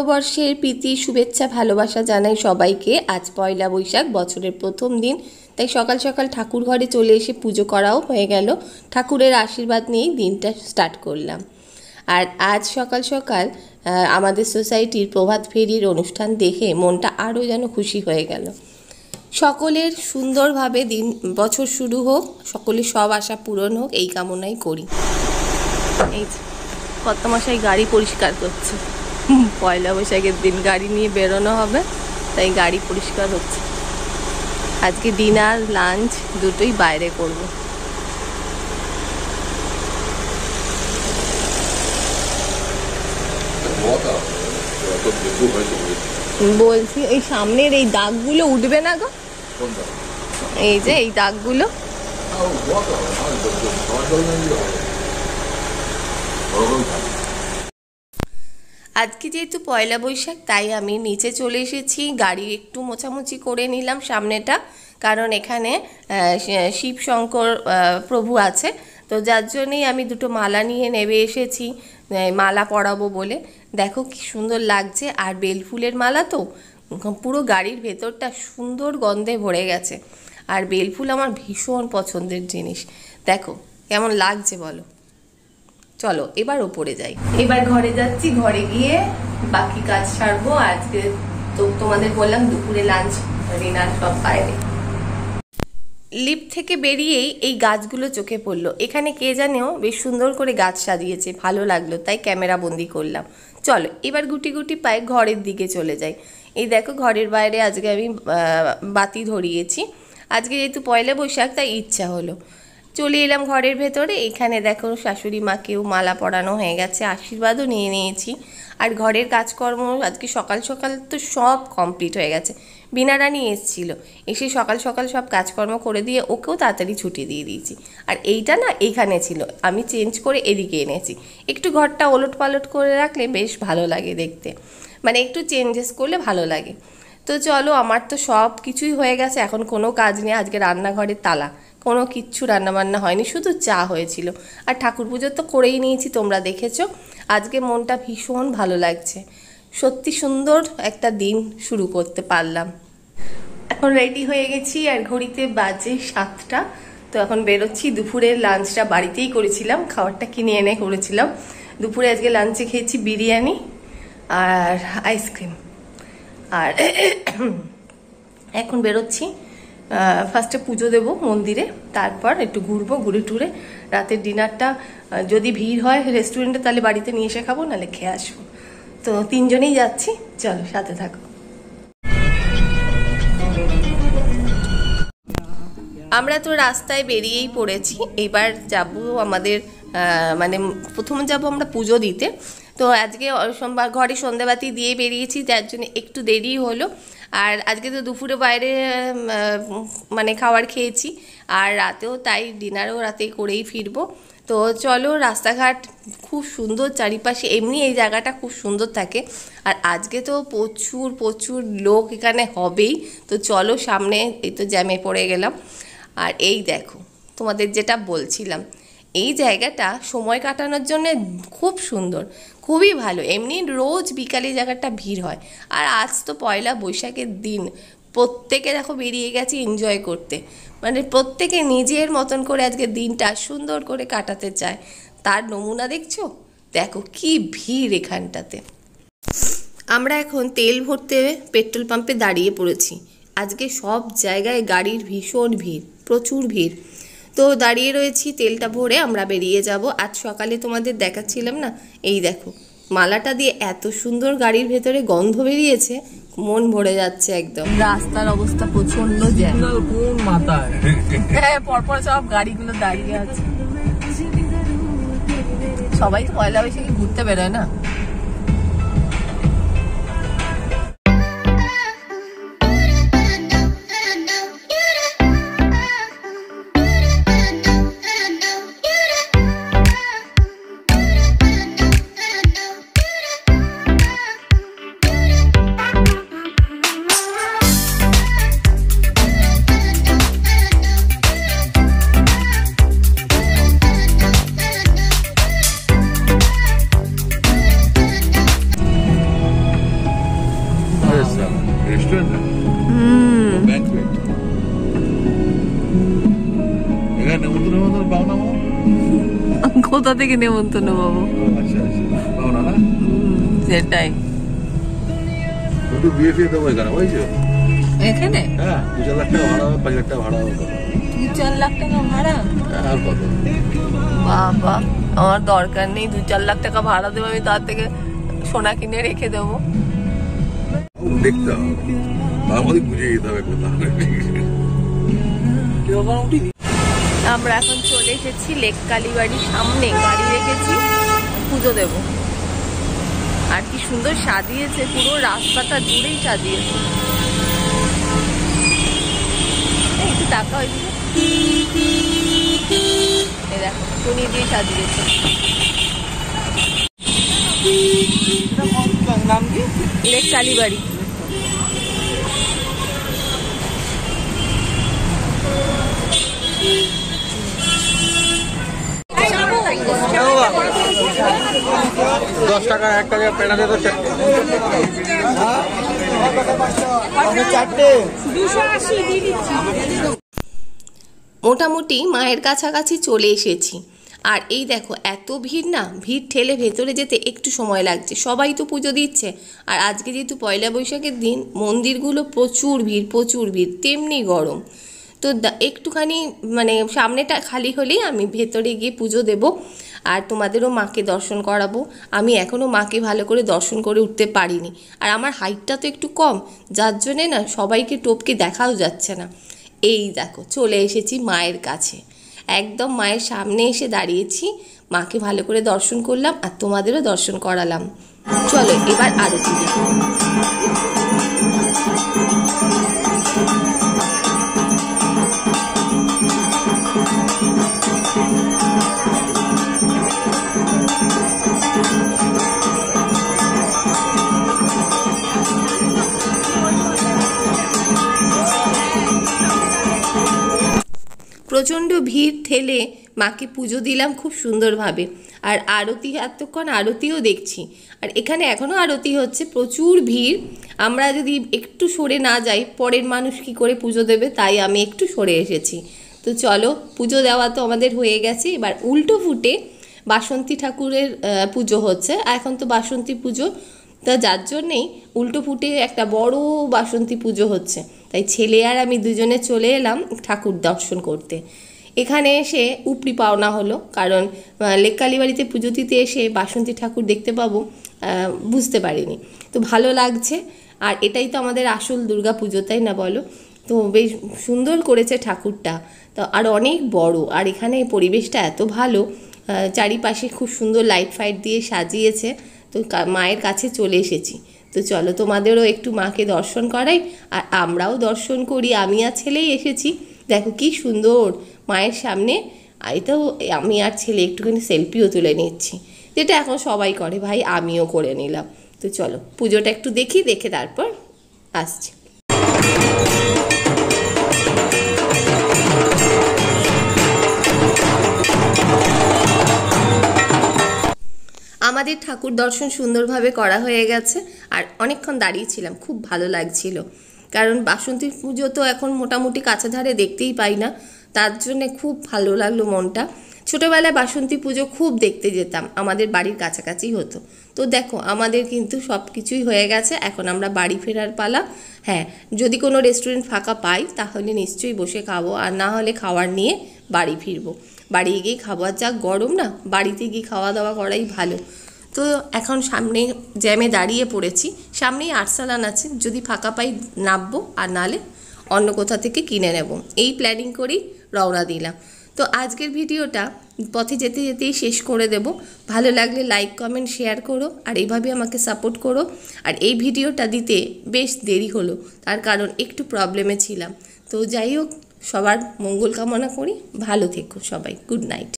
নববর্ষের প্রীতি শুভেচ্ছা ভালোবাসা জানাই সবাইকে। আজ পয়লা বৈশাখ, বছরের প্রথম দিন, তাই সকাল সকাল ঠাকুর ঘরে চলে এসে পুজো করাও হয়ে গেল। ঠাকুরের আশীর্বাদ নিয়েই দিনটা স্টার্ট করলাম। আর আজ সকাল সকাল আমাদের সোসাইটির প্রভাত ফেরির অনুষ্ঠান দেখে মনটা আরও যেন খুশি হয়ে গেল। সকলের সুন্দরভাবে দিন বছর শুরু হোক, সকলের সব আশা পূরণ হোক, এই কামনাই করি। এই কর্তামশাই গাড়ি পরিষ্কার করছে, পয়লা বৈশাখের দিন গাড়ি নিয়ে বেরোনো হবে, তাই গাড়ি পরিষ্কার হচ্ছে। আজকে ডিনার লাঞ্চ দুটোই বাইরে করব। বলছি এই সামনের এই দাগগুলো উঠবে না গো? এই যে এই দাগগুলো আজকে যেহেতু পয়লা বৈশাখ, তাই আমি নিচে চলে এসেছি। গাড়ি একটু মোছামুছি করে নিলাম সামনেটা, কারণ এখানে শিব শঙ্কর প্রভু আছে, তো যার জন্যই আমি দুটো মালা নিয়ে নেমে এসেছি মালা পরাবো বলে। দেখো কি সুন্দর লাগছে, আর বেলফুলের মালা তো পুরো গাড়ির ভেতরটা সুন্দর গন্ধে ভরে গেছে। আর বেলফুল আমার ভীষণ পছন্দের জিনিস। দেখো কেমন লাগছে বলো। চলো এবার ওপরে যাই। এবার ঘরে যাচ্ছি, ঘরে গিয়ে বাকি কাজ সারবো। আজকে তো তোমাদের বললাম দুপুরে লাঞ্চ ডিনার সব বাইরে। লিফট থেকে বেরিয়েই এই গাছগুলো চোখে পড়লো। এখানে কে জানেও বেশ সুন্দর করে গাছ সাজিয়েছে, ভালো লাগলো, তাই ক্যামেরা বন্দি করলাম। চলো এবার গুটি গুটি পায়ে ঘরের দিকে চলে যাই। এই দেখো ঘরের বাইরে আজকে আমি বাতি ধরিয়েছি। আজকে যেহেতু পয়লা বৈশাখ, তাই ইচ্ছা হলো। চলে এলাম ঘরের ভেতরে। এখানে দেখো শাশুড়ি মাকেও মালা পরানো হয়ে গেছে, আশীর্বাদও নিয়ে নিয়েছি। আর ঘরের কাজকর্ম আজকে সকাল সকাল তো সব কমপ্লিট হয়ে গেছে। বিনা রানী এসেছিল, এসে সকাল সকাল সব কাজকর্ম করে দিয়ে ওকেও তাড়াতাড়ি ছুটি দিয়ে দিয়েছি। আর এইটা না এইখানে ছিল, আমি চেঞ্জ করে এদিকে এনেছি। একটু ঘরটা ওলট পালট করে রাখলে বেশ ভালো লাগে দেখতে, মানে একটু চেঞ্জেস করলে ভালো লাগে। তো চলো, আমার তো সব কিছুই হয়ে গেছে, এখন কোনো কাজ নেই। আজকে রান্নাঘরের তালা, কোনো কিচ্ছু রান্নাবান্না হয়নি, শুধু চা হয়েছিল। আর ঠাকুর পুজো তো করেই নিয়েছি, তোমরা দেখেছো। আজকে মনটা ভীষণ ভালো লাগছে, সত্যি সুন্দর একটা দিন শুরু করতে পারলাম। এখন রেডি হয়ে গেছি, আর ঘড়িতে বাজে 7টা। তো এখন বেরোচ্ছি। দুপুরের লাঞ্চটা বাড়িতেই করেছিলাম, খাবারটা কিনে এনে করেছিলাম। দুপুরে আজকে লাঞ্চে খেয়েছি বিরিয়ানি আর আইসক্রিম। আর এখন বেরোচ্ছি, ফার্স্টে পুজো দেবো মন্দিরে, তারপর একটু ঘুরবো, ঘুরে টুরে রাতের ডিনারটা যদি ভিড় হয় রেস্টুরেন্টে তাহলে বাড়িতে নিয়ে এসে খাবো, নাহলে খেয়ে আসবো। তো 3 জনেই যাচ্ছি, চলো সাথে থাকো। আমরা তো রাস্তায় বেরিয়েই পড়েছি। এবার যাব আমাদের মানে প্রথমে যাব আমরা পুজো দিতে। তো আজকে সোমবার ঘরে সন্ধ্যাবাতি দিয়ে বেরিয়েছি, যার জন্য একটু দেরি হলো। আর আজকে তো দুপুরে বাইরে মানে খাবার খেয়েছি, আর রাতেও তাই, ডিনারও রাতেই করেই ফিরবো। তো চলো, রাস্তাঘাট খুব সুন্দর চারিপাশে, এমনি এই জায়গাটা খুব সুন্দর থাকে। আর আজকে তো প্রচুর প্রচুর লোক এখানে হবেই। তো চলো সামনে, এই তো জ্যামে পড়ে গেলাম। আর এই দেখো তোমাদের যেটা বলছিলাম, এই জায়গাটা সময় কাটানোর জন্য খুব সুন্দর, খুবই ভালো। এমনি রোজ বিকালে জায়গাটা ভিড় হয়, আর আজ তো পয়লা বৈশাখের দিন, প্রত্যেকে দেখো বেরিয়ে গেছে এনজয় করতে। মানে প্রত্যেকে নিজের মতন করে আজকে দিনটা সুন্দর করে কাটাতে চায়, তার নমুনা দেখছো। দেখো কি ভিড় এখানটাতে। আমরা এখন তেল ভরতে পেট্রোল পাম্পে দাঁড়িয়ে পড়েছি। আজকে সব জায়গায় গাড়ির ভীষণ ভিড়, প্রচুর ভিড়। তো দাঁড়িয়ে রয়েছি, তেলটা ভরে আমরা বেরিয়ে যাব। আজ সকালে তোমাদের দেখাচ্ছিলাম না, এই দেখো মালাটা দিয়ে এত সুন্দর গাড়ির ভেতরে গন্ধ বেরিয়েছে, মন ভরে যাচ্ছে একদম। রাস্তার অবস্থা প্রচন্ড জ্যাম, পরপর সব গাড়িগুলো দাঁড়িয়ে আছে। সবাই তো পয়লা বৈশাখে ঘুরতে বেরোয় না। রেস্টুরেন্ট না, ব্যাংকুয়েট। এখানে নেমন্তন্ন পাও না? কোথা থেকে নেমন্তন্ন পাবো? আচ্ছা আচ্ছা, পাও না? সেটাই। একটু বিয়ে ফিয়ে দেবো এখানে, বুঝছো? এখানে? হ্যাঁ, 2-4 লাখ টাকা ভাড়া হবে, 5 লাখ টাকা ভাড়া হবে। 2-4 লাখ টাকা ভাড়া? আর কত? বাবা, আমার দরকার নেই 2-4 লাখ টাকা ভাড়া দেবো, আমি তার থেকে সোনা কিনে রেখে দেবো। দেখতে হবে, তার মধ্যে বুঝে যেতে হবে কোথাও। আমরা এখন চলে এসেছি লেক কালীবাড়ির সামনে, গাড়ি রেখেছি, পুজো দেব। আর কি সুন্দর সাজিয়েছে, পুরো রাস্তাটা জুড়েই সাজিয়েছে। একটু টাকা হয়েছে, দেখো টুনি দিয়ে সাজিয়েছে। নাম কি? লেক কালীবাড়ি। দশ টাকা একটা পেনা দে তো চারটে। মোটামুটি মায়ের কাছাকাছি চলে এসেছি। আর এই দেখো এত ভিড় না, ভিড় ঠেলে ভেতরে যেতে একটু সময় লাগছে। সবাই তো পুজো দিচ্ছে, আর আজকে যেহেতু পয়লা বৈশাখের দিন, মন্দিরগুলো প্রচুর ভিড়, তেমনি গরম। তো একটুখানি মানে সামনেটা খালি হলেই আমি ভেতরে গিয়ে পুজো দেব, আর তোমাদেরও মাকে দর্শন করাবো। আমি এখনও মাকে ভালো করে দর্শন করে উঠতে পারিনি, আর আমার হাইটটা তো একটু কম, যার জন্যে না সবাইকে টপকে দেখাও যাচ্ছে না। এই দেখো চলে এসেছি মায়ের কাছে, একদম মায়ের সামনে এসে দাঁড়িয়েছি। মাকে ভালো করে দর্শন করলাম, আর তোমাদেরও দর্শন করালাম। চলো এবার আরতি দেখি। প্রচণ্ড ভিড় ঠেলে মাকে পুজো দিলাম খুব সুন্দরভাবে। আর আরতি, এতক্ষণ আরতিও দেখছি, আর এখানে এখনও আরতি হচ্ছে, প্রচুর ভিড়। আমরা যদি একটু সরে না যাই, পরের মানুষ কি করে পুজো দেবে, তাই আমি একটু সরে এসেছি। তো চলো, পুজো দেওয়া তো আমাদের হয়ে গেছে। এবার উল্টো ফুটে বাসন্তী ঠাকুরের পুজো হচ্ছে। এখন তো বাসন্তী পুজো, তা যার জন্যেই উল্টো ফুটে একটা বড় বাসন্তী পুজো হচ্ছে। তাই ছেলে আর আমি দুজনে চলে এলাম ঠাকুর দর্শন করতে। এখানে এসে উপরি পাওনা হলো, কারণ লেক কালীবাড়িতে পুজো দিতে এসে বাসন্তী ঠাকুর দেখতে পাবো বুঝতে পারিনি। তো ভালো লাগছে, আর এটাই তো আমাদের আসল দুর্গা পুজো, তাই না বলো? তো বেশ সুন্দর করেছে ঠাকুরটা, তো আর অনেক বড়। আর এখানে পরিবেশটা এত ভালো, চারিপাশে খুব সুন্দর লাইট ফাইট দিয়ে সাজিয়েছে। তো মায়ের কাছে চলে এসেছি। তো চলো তোমাদেরও একটু মাকে দর্শন করাই, আর আমরাও দর্শন করি। আমি আর ছেলেই এসেছি, দেখো কি সুন্দর মায়ের সামনে। এটাও আমি আর ছেলে একটুখানি সেলফিও তুলে নিচ্ছি, যেটা এখন সবাই করে, ভাই আমিও করে নিলাম। তো চলো পুজোটা একটু দেখি, দেখে তারপর আসছি। আমাদের ঠাকুর দর্শন সুন্দরভাবে করা হয়ে গেছে, আর অনেকক্ষণ দাঁড়িয়েছিলাম, খুব ভালো লাগছিল। কারণ বাসন্তী পুজো তো এখন মোটামুটি কাছে ধারে দেখতেই পাই না, তার জন্যে খুব ভালো লাগলো মনটা। ছোটোবেলায় বাসন্তী পুজো খুব দেখতে যেতাম, আমাদের বাড়ির কাছাকাছি হতো। তো দেখো আমাদের কিন্তু সব কিছুই হয়ে গেছে, এখন আমরা বাড়ি ফেরার পালা। হ্যাঁ, যদি কোনো রেস্টুরেন্ট ফাঁকা পাই তাহলে নিশ্চয়ই বসে খাবো, আর না হলে খাবার নিয়ে বাড়ি ফিরবো। বাড়ি গিয়ে খাবো, আর যা গরম না, বাড়িতে গিয়ে খাওয়া দাওয়া করাই ভালো। তো এখন সামনে জ্যামে দাঁড়িয়ে পড়েছি, সামনেই আর্সালান আছে, যদি ফাঁকা পাই নামবো, আর নালে অন্য কোথা থেকে কিনে নেব, এই প্ল্যানিং করেই রওনা দিলাম। তো আজকের ভিডিওটা পথে যেতে যেতেই শেষ করে দেব। ভালো লাগলে লাইক কমেন্ট শেয়ার করো, আর এইভাবে আমাকে সাপোর্ট করো। আর এই ভিডিওটা দিতে বেশ দেরি হলো, তার কারণ একটু প্রবলেমে ছিলাম। তো যাই হোক, সবার মঙ্গল কামনা করি, ভালো থেকো সবাই, গুড নাইট।